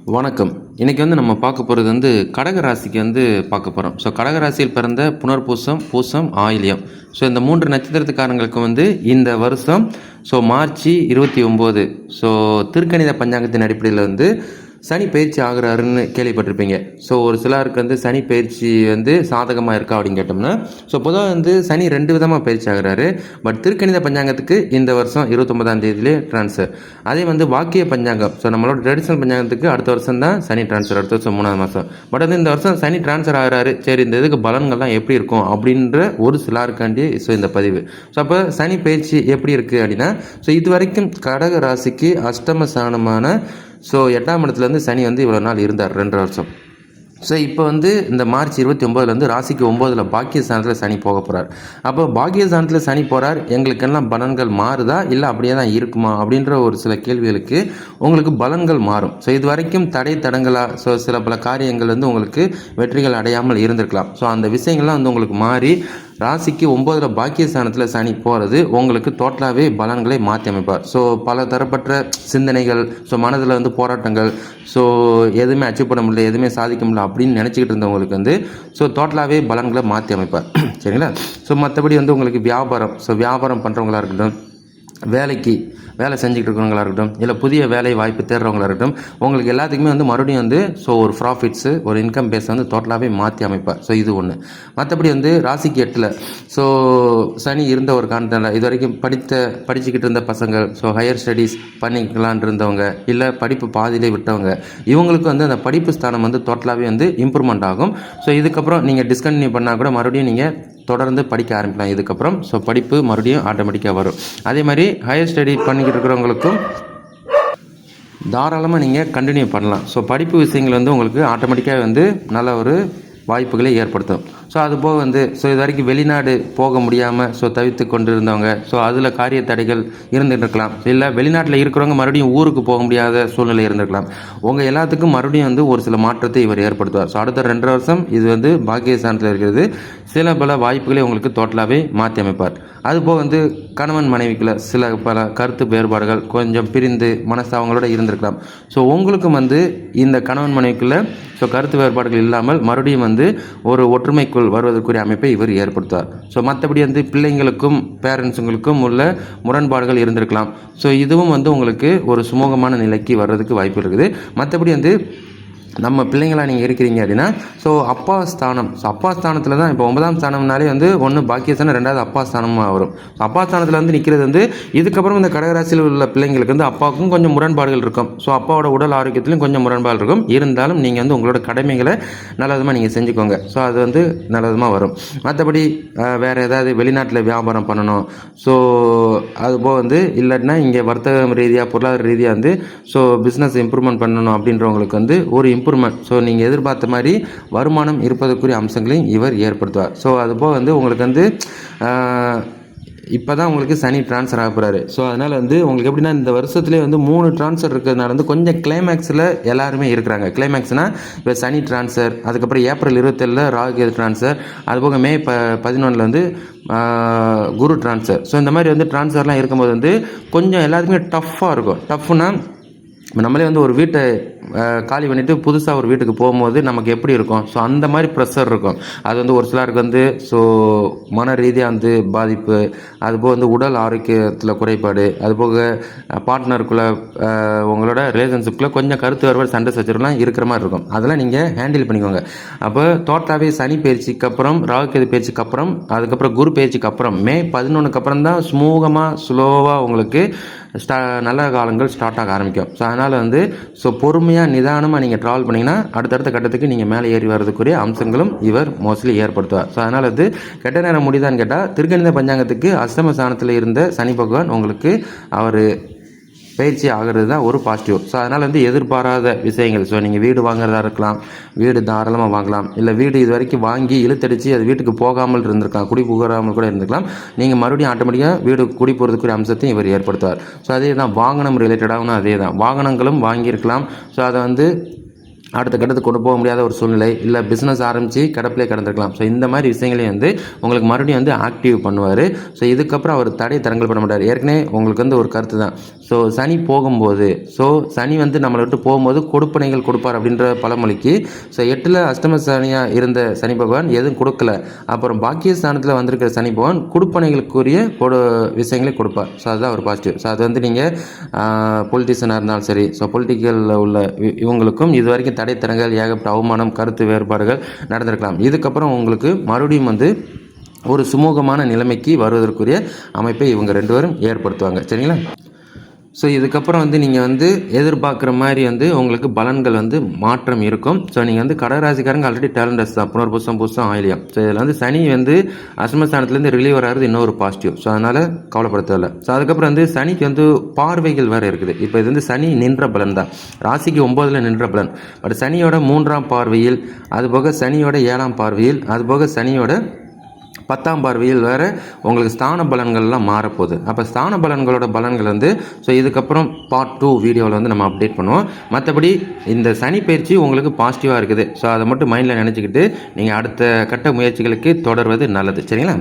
வணக்கம். இன்னைக்கு நம்ம பார்க்க போகிறது கடக ராசிக்கு பார்க்க போகிறோம். ஸோ கடக ராசியில் பிறந்த புனர்பூசம், பூசம், ஆயில்யம். ஸோ இந்த 3 நட்சத்திரத்துக்காரங்களுக்கு இந்த வருஷம் மார்ச் 29 திருக்கணித பஞ்சாங்கத்தின் அடிப்படையில் சனி பயிற்சி ஆகிறாருன்னு கேள்விப்பட்டிருப்பீங்க. ஸோ ஒரு சிலருக்கு சனி பயிற்சி சாதகமாக இருக்கா அப்படின்னு கேட்டோம்னா, பொதுவாக சனி 2 விதமாக பயிற்சி ஆகிறாரு. பட் திருக்கணித பஞ்சாங்கத்துக்கு இந்த வருஷம் 29ஆம் தேதியிலே ட்ரான்ஸ்ஃபர். அதே வாக்கிய பஞ்சாங்கம், நம்மளோட ட்ரெடிஷ்னல் பஞ்சாங்கத்துக்கு அடுத்த வருஷம் தான் சனி ட்ரான்ஸ்ஃபர், அடுத்த வருஷம் 3ஆம் மாதம். பட் இந்த வருஷம் சனி ட்ரான்ஸ்ஃபர் ஆகிறாரு. சரி, இந்த இதுக்கு பலன்கள்லாம் எப்படி இருக்கும் அப்படின்ற ஒரு சிலருக்காண்டி இந்த பதிவு. அப்போ சனி பயிற்சி எப்படி இருக்குது அப்படின்னா, இது வரைக்கும் கடக ராசிக்கு அஷ்டம ஸ்தானமான 8ஆம் இடத்துலேருந்து சனி இவ்வளோ நாள் இருந்தார், 2 வருஷம். இப்போ இந்த மார்ச் 29 ராசிக்கு 9 பாக்கியஸ்தானத்தில் சனி போக போகிறார். அப்போ பாக்கியஸ்தானத்தில் சனி போகிறார், எங்களுக்கெல்லாம் பலன்கள் மாறுதா இல்லை அப்படியே தான் இருக்குமா அப்படின்ற ஒரு சில கேள்விகளுக்கு உங்களுக்கு பலன்கள் மாறும். இது வரைக்கும் தடங்களாக சில பல காரியங்கள் உங்களுக்கு வெற்றிகள் அடையாமல் இருந்திருக்கலாம். அந்த விஷயங்கள்லாம் உங்களுக்கு மாறி ராசிக்கு 9 பாக்கியஸ்தானத்தில் சனி போகிறது உங்களுக்கு டோட்டலாகவே பலன்களை மாற்றி அமைப்பார். பல தரப்பட்ட சிந்தனைகள், மனதில் போராட்டங்கள், எதுவுமே அச்சீவ் பண்ண முடியல, எதுவுமே சாதிக்க முடியல அப்படின்னு நினச்சிக்கிட்டு இருந்தவங்களுக்கு டோட்டலாகவே பலன்களை மாற்றி அமைப்பார். சரிங்களா? மற்றபடி உங்களுக்கு வியாபாரம், வியாபாரம் பண்ணுறவங்களா இருக்கட்டும், வேலை செஞ்சுக்கிட்டு இருக்கிறவங்களா இருக்கட்டும், இல்லை புதிய வேலை வாய்ப்பு தேடுறவங்களா இருக்கட்டும், உங்களுக்கு எல்லாத்துக்குமே மறுபடியும் ஒரு ப்ராஃபிட்ஸு, ஒரு இன்கம் பேஸ் டோட்டலாகவே மாற்றி அமைப்பார். இது ஒன்று. மற்றபடி ராசிக்கு 8 சனி இருந்த ஒரு காரணத்தால் இது வரைக்கும் படிச்சுக்கிட்டு இருந்த பசங்கள், ஹையர் ஸ்டடீஸ் பண்ணிக்கலான் இருந்தவங்க, இல்லை படிப்பு பாதியிலே விட்டவங்க, இவங்களுக்கு அந்த படிப்பு ஸ்தானம் டோட்டலாகவே இம்ப்ரூவ்மெண்ட் ஆகும். இதுக்கப்புறம் நீங்கள் டிஸ்கண்டினியூ பண்ணால் கூட மறுபடியும் நீங்கள் தொடர்ந்து படிக்க ஆரம்பிக்கலாம். இதுக்கப்புறம் படிப்பு மறுபடியும் ஆட்டோமேட்டிக்காக வரும். அதே மாதிரி ஹையர் ஸ்டடி பண்ணிக்கிட்டு இருக்கிறவங்களுக்கும் தாராளமாக நீங்கள் கண்டினியூ பண்ணலாம். படிப்பு விஷயங்கள் உங்களுக்கு ஆட்டோமேட்டிக்காக நல்ல ஒரு வாய்ப்புகளை ஏற்படுத்தும். அது போக இது வரைக்கும் வெளிநாடு போக முடியாமல் தவித்து கொண்டு இருந்தவங்க, அதில் காரிய தடைகள் இருந்துகிட்டு இருக்கலாம். இல்லை வெளிநாட்டில் இருக்கிறவங்க மறுபடியும் ஊருக்கு போக முடியாத சூழ்நிலை இருந்திருக்கலாம். உங்கள் எல்லாத்துக்கும் மறுபடியும் ஒரு சில மாற்றத்தை இவர் ஏற்படுத்துவார். அடுத்த 2 வருஷம் இது பாக்கியஸ்தானத்தில் இருக்கிறது சில பல வாய்ப்புகளை உங்களுக்கு டோட்டலாகவே மாற்றி அமைப்பார். அதுபோக கணவன் மனைவிக்குள்ள சில பல கருத்து வேறுபாடுகள், கொஞ்சம் பிரிந்து மனஸ்தாபங்களோட இருந்திருக்கலாம். உங்களுக்கும் இந்த கணவன் மனைவிக்குள்ள கருத்து வேறுபாடுகள் இல்லாமல் மறுபடியும் ஒரு ஒற்றுமைக்குள் வருவதற்குரிய அமைப்பை இவர் ஏற்படுத்துவார். மற்றபடி பிள்ளைங்களுக்கும் பேரண்ட்ஸுங்களுக்கும் உள்ள முரண்பாடுகள் இருந்திருக்கலாம். இதுவும் உங்களுக்கு ஒரு சுமூகமான நிலைக்கு வர்றதுக்கு வாய்ப்பு இருக்குது. மற்றபடி நம்ம பிள்ளைங்களாக நீங்கள் இருக்கிறீங்க அப்படின்னா அப்பா ஸ்தானம், அப்பா ஸ்தானத்தில் தான் இப்போ 9ஆம் ஸ்தானம்னாலே ஒன்று பாக்கியஸ்தானம், 2வது அப்பா ஸ்தானமாக வரும். அப்பா ஸ்தானத்தில் நிற்கிறது இதுக்கப்புறம் இந்த கடகராசியில் உள்ள பிள்ளைங்களுக்கு அப்பாவுக்கும் கொஞ்சம் முரண்பாடுகள் இருக்கும். அப்பாவோட உடல் ஆரோக்கியத்திலும் கொஞ்சம் முரண்பாடு இருக்கும். இருந்தாலும் நீங்கள் உங்களோட கடமைகளை நல்லவிதமாக நீங்கள் செஞ்சுக்கோங்க. அது நல்லவிதமாக வரும். மற்றபடி வேறு ஏதாவது வெளிநாட்டில் வியாபாரம் பண்ணணும், அதுபோக இல்லைன்னா இங்கே வர்த்தகம் ரீதியாக பொருளாதார ரீதியாக பிஸ்னஸ் இம்ப்ரூவ்மெண்ட் பண்ணணும் அப்படின்றவங்களுக்கு ஒரு இம்ப்ரூவ்மெண்ட், நீங்கள் எதிர்பார்த்த மாதிரி வருமானம் இருப்பதற்குரிய அம்சங்களையும் இவர் ஏற்படுத்துவார். அதுபோக உங்களுக்கு இப்போ தான் உங்களுக்கு சனி ட்ரான்ஸ்ஃபர் ஆக போகிறாரு. அதனால் உங்களுக்கு எப்படின்னா இந்த வருஷத்துலேயே 3 ட்ரான்ஸ்ஃபர் இருக்கிறதுனால கொஞ்சம் கிளைமேக்ஸில் எல்லாருமே இருக்கிறாங்க. கிளைமேக்ஸ்னால் இப்போ சனி ட்ரான்ஸ்ஃபர், அதுக்கப்புறம் ஏப்ரல் 27 ராகு ட்ரான்ஸ்ஃபர், அதுபோக மே 11 குரு ட்ரான்ஸ்ஃபர். இந்த மாதிரி ட்ரான்ஸ்ஃபர்லாம் இருக்கும்போது கொஞ்சம் எல்லாத்துக்குமே டஃப்பாக இருக்கும். டஃப்னா நம்மளே ஒரு வீட்டை காலி பண்ணிவிட்டு புதுசாக ஒரு வீட்டுக்கு போகும்போது நமக்கு எப்படி இருக்கும், அந்த மாதிரி ப்ரெஷர் இருக்கும். அது ஒரு சிலருக்கு மன ரீதியாக பாதிப்பு, அதுபோக உடல் ஆரோக்கியத்தில் குறைபாடு, அதுபோக பார்ட்னருக்குள்ளே உங்களோட ரிலேஷன்ஷிப்பில் கொஞ்சம் கருத்து வேறுபாடு, சண்டை சச்சரவுலாம் இருக்கிற மாதிரி இருக்கும். அதெல்லாம் நீங்கள் ஹேண்டில் பண்ணிக்கோங்க. அப்போ டோட்டலாகவே சனி பயிற்சிக்கு அப்புறம், ராகுகேது பயிற்சிக்கு அப்புறம், அதுக்கப்புறம் குரு பயிற்சிக்கு அப்புறம் மே 11க்கு அப்புறம் தான் ஸ்மூகமாக ஸ்லோவாக உங்களுக்கு நல்ல காலங்கள் ஸ்டார்ட் ஆக ஆரம்பிக்கும். அதனால் பொறுமையாக நிதானமாக நீங்கள் ட்ராவல் பண்ணிங்கன்னா அடுத்தடுத்த கட்டத்துக்கு நீங்கள் மேலே ஏறி வர்றதுக்குரிய அம்சங்களும் இவர் மோஸ்ட்லி ஏற்படுத்துவார். அதனால் கெட்ட நேரம் முடிதான்னு கேட்டால் திருக்கணித பஞ்சாங்கத்துக்கு அஷ்டம ஸ்தானத்தில் இருந்த சனி பகவான் உங்களுக்கு அவர் பயிற்சி ஆகிறது தான் ஒரு பாசிட்டிவ். அதனால் எதிர்பாராத விஷயங்கள், நீங்கள் வீடு வாங்குறதா இருக்கலாம், வீடு தாராளமாக வாங்கலாம். இல்லை வீடு இது வரைக்கும் வாங்கி இழுத்தடிச்சு அது வீட்டுக்கு போகாமல் இருந்திருக்கலாம், குடி புகாமல் கூட இருந்திருக்கலாம். நீங்கள் மறுபடியும் ஆட்டோமேட்டிக்காக வீடு குடி போகிறதுக்குரிய அம்சத்தையும் இவர் ஏற்படுத்துவார். அதே தான் வாகனம் ரிலேட்டடாகவும் அதே தான், வாகனங்களும் வாங்கியிருக்கலாம். அதை அடுத்த கட்டத்துக்கு கொண்டு போக முடியாத ஒரு சூழ்நிலை, இல்லை பிஸ்னஸ் ஆரம்பித்து கிடப்பிலே கிடந்திருக்கலாம். இந்த மாதிரி விஷயங்களையும் உங்களுக்கு மறுபடியும் ஆக்டிவ் பண்ணுவார். இதுக்கப்புறம் அவர் தடை தரங்கள் பண்ண மாட்டார். ஏற்கனவே உங்களுக்கு ஒரு கருத்து தான், ஸோ சனி போகும்போது, ஸோ சனி வந்து நம்மளை விட்டு போகும்போது கொடுப்பனைகள் கொடுப்பார் அப்படின்ற பழமொழிக்கு, ஸோ 8ல் அஷ்டம சனியாக இருந்த சனி பகவான் எதுவும் கொடுக்கல. அப்புறம் பாக்கியஸ்தானத்தில் வந்திருக்கிற சனி பகவான் கொடுப்பனைகளுக்குரிய விஷயங்களை கொடுப்பார். ஸோ அதுதான் ஒரு பாசிட்டிவ். ஸோ அது வந்து நீங்கள் பொலிட்டிஷியனாக இருந்தாலும் சரி, ஸோ பொலிட்டிக்கலில் உள்ள இவங்களுக்கும் இது வரைக்கும் தடைத்தரங்கள், ஏகப்பட்ட அவமானம், கருத்து வேறுபாடுகள் நடந்திருக்கலாம். இதுக்கப்புறம் உங்களுக்கு மறுபடியும் வந்து ஒரு சுமூகமான நிலைமைக்கு வருவதற்குரிய அமைப்பை இவங்க 2 பேரும் ஏற்படுத்துவாங்க. சரிங்களா? ஸோ இதுக்கப்புறம் வந்து நீங்கள் வந்து எதிர்பார்க்குற மாதிரி வந்து உங்களுக்கு பலன்கள் வந்து மாற்றம் இருக்கும். ஸோ நீங்கள் வந்து கடகராசிக்காரங்க ஆல்ரெடி டேலண்டஸ் தான், புனர்பூசம், பூசம், ஆயில்யம். ஸோ இதில் வந்து சனி வந்து அஷ்டமஸ்தானத்துலேருந்து ரிலீவர் ஆகிறது இன்னொரு பாசிட்டிவ். ஸோ அதனால் கவலைப்படுத்தவில்லை. ஸோ அதுக்கப்புறம் வந்து சனிக்கு வந்து பார்வைகள் வேறு இருக்குது. இப்போ இது வந்து சனி நின்ற பலன் தான், ராசிக்கு 9ல் நின்ற பலன். பட் சனியோட 3ஆம் பார்வையில், அதுபோக சனியோட 7ஆம் பார்வையில், அதுபோக சனியோட 10ஆம் பார்வையில் வேறு உங்களுக்கு ஸ்தான பலன்கள்லாம் மாறப்போகுது. அப்போ ஸ்தான பலன்களோட பலன்கள் வந்து ஸோ இதுக்கப்புறம் பார்ட் 2 வீடியோவில் வந்து நம்ம அப்டேட் பண்ணுவோம். மற்றபடி இந்த சனி பயிற்சி உங்களுக்கு பாசிட்டிவாக இருக்குது. ஸோ அதை மட்டும் மைண்டில் நினச்சிக்கிட்டு நீங்கள் அடுத்த கட்ட முயற்சிகளுக்கு தொடர்வது நல்லது. சரிங்களா?